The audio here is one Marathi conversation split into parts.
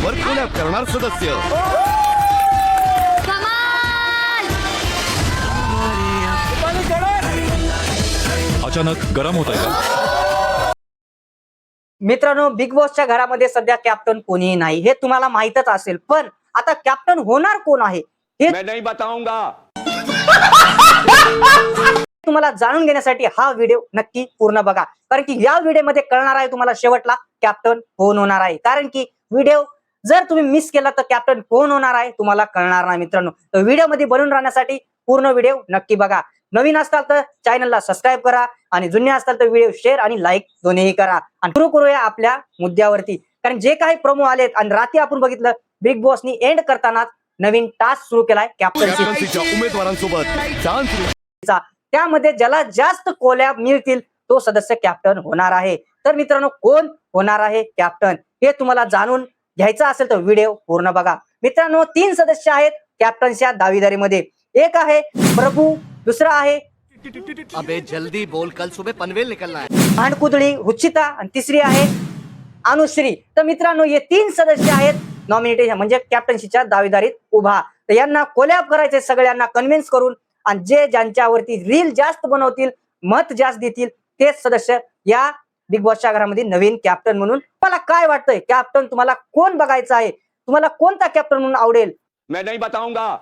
वर कोलॅब करणार सदस्य. अचानक गरम होत आहे का? मित्रांनो, बिग बॉसच्या घरामध्ये सध्या कॅप्टन कोणीही नाही हे तुम्हाला माहितच असेल. पण आता कॅप्टन होणार कोण आहे हे मैं नहीं बताऊंगा. तुम्हाला जाणून घेण्यासाठी हा व्हिडिओ नक्की पूर्ण बघा, कारण की या व्हिडिओमध्ये कळणार आहे तुम्हाला शेवटला कॅप्टन कोण होणार आहे. कारण की व्हिडिओ जर तुम्ही मिस केला तर कॅप्टन कोण होणार आहे तुम्हाला कळणार नाही. मित्रांनो, तर व्हिडिओ मध्ये बनून राहण्यासाठी पूर्ण व्हिडिओ नक्की बघा. नवीन असताल तर चॅनलला सबस्क्राईब करा आणि जुने असताल तर व्हिडिओ शेअर आणि लाईक दोन्ही करा. आणि सुरू करूया आपल्या मुद्द्यावरती. कारण जे काही प्रोमो आलेत आणि रात्री आपण बघितलं बिग बॉसनी एंड करताना नवीन टास्क सुरू केलाय कॅप्टन्सीच्या उमेदवारांसोबत चान्स. त्यामध्ये ज्याला जास्त कोलॅब मिळतील तो सदस्य कॅप्टन होणार आहे. तर मित्रांनो, कोण होणार आहे कॅप्टन हे तुम्हाला जाणून घ्यायचं असेल तर व्हिडिओ पूर्ण बघा. मित्रांनो, 3 सदस्य आहेत कॅप्टन्सीच्या दावेदारीमध्ये. एक आहे प्रभू, दुसरा आहे अबे जल्दी बोल, कल सुबह पनवेल निकलना है. भांडकुदळी रुचिता आणि तिसरी आहे अनुश्री. तर मित्रांनो, हे 3 सदस्य आहेत नॉमिनेटेशन म्हणजे कॅप्टन्सीच्या दावेदारीत उभा. तर यांना कोलॅब करायचे, सगळ्यांना कन्व्हिन्स करून, आणि जे ज्यांच्यावरती रील जास्त बनवतील, मत जास्त देतील तेच सदस्य या बिग बॉसच्या घरामध्ये नवीन कॅप्टन म्हणून. तुम्हाला काय वाटतंय कॅप्टन तुम्हाला कोण बघायचं आहे? तुम्हाला कोणता कॅप्टन म्हणून आवडेल? मैं नहीं बताऊंगा.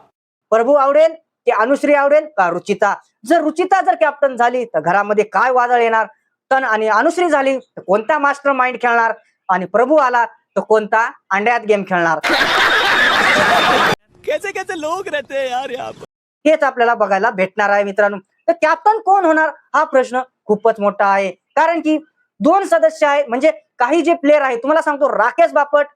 प्रभू आवडेल की अनुश्री आवडेल का रुचिता? जर रुचिता जर कॅप्टन झाली तर घरामध्ये काय वादळ येणार? तर आणि अनुश्री झाली तर कोणता मास्टर माइंड खेळणार? आणि प्रभू आला तर कोणता अंड्यात गेम खेळणार? कैसे कैसे लोग रहते हैं यार यहाँ पर. हेच आपल्याला बघायला भेटणार आहे. मित्रांनो, तर कॅप्टन कोण होणार हा प्रश्न खूपच मोठा आहे. कारण की 2 सदस्य आहेत. म्हणजे काही जे प्लेअर आहेत तुम्हाला सांगतो, राकेश बापट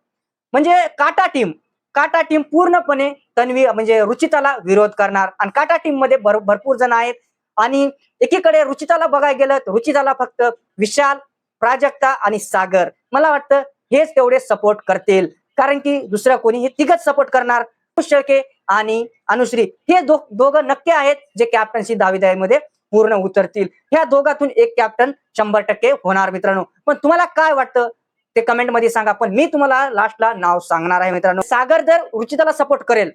म्हणजे काटा टीम पूर्णपणे तन्वी म्हणजे रुचिताला विरोध करणार. आणि काटा टीम मध्ये भरपूर जण आहेत. आणि एकीकडे रुचिताला बघायला गेलं तर रुचिताला फक्त विशाल, प्राजक्ता आणि सागर मला वाटतं हेच तेवढे सपोर्ट करतील. कारण की दुसऱ्या कोणी हे तिघच सपोर्ट करणार. शेळके आणि अनुश्री हे दोघं नक्की आहेत जे कॅप्टन्सी दावेदारीमध्ये पूर्ण उतरतील. ह्या दोघातून एक कॅप्टन 100% होणार. मित्रांनो, पण तुम्हाला काय वाटतं ते कमेंट मध्ये सांगा. पण मी तुम्हाला लास्टला नाव सांगणार आहे. मित्रांनो, सागर जर रुचिताला सपोर्ट करेल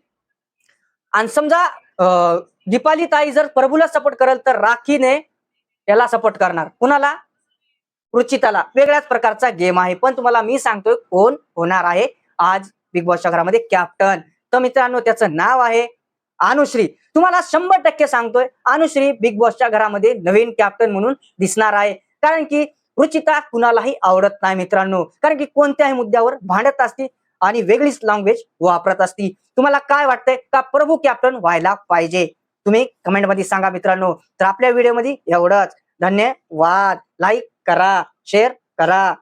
आणि समजा दीपाली ताई जर प्रभूला सपोर्ट करेल तर राखीने याला सपोर्ट करणार. कुणाला? रुचिताला. वेगळ्याच प्रकारचा गेम आहे. पण तुम्हाला मी सांगतोय कोण होणार आहे आज बिग बॉसच्या घरामध्ये कॅप्टन. तर मित्रांनो, त्याचं नाव आहे अनुश्री. तुम्हाला 100% सांगतोय अनुश्री बिग बॉसच्या घरामध्ये नवीन कॅप्टन म्हणून दिसणार आहे. कारण की रुचिता कुणालाही आवडत नाही मित्रांनो. कारण की कोणत्याही मुद्द्यावर भांडत असती आणि वेगळीच लँग्वेज वापरत असती. तुम्हाला काय वाटतंय का प्रभू कॅप्टन व्हायला पाहिजे? तुम्ही कमेंट मध्ये सांगा मित्रांनो. तर आपल्या व्हिडिओ मध्ये एवढंच. धन्यवाद. लाईक करा, शेअर करा.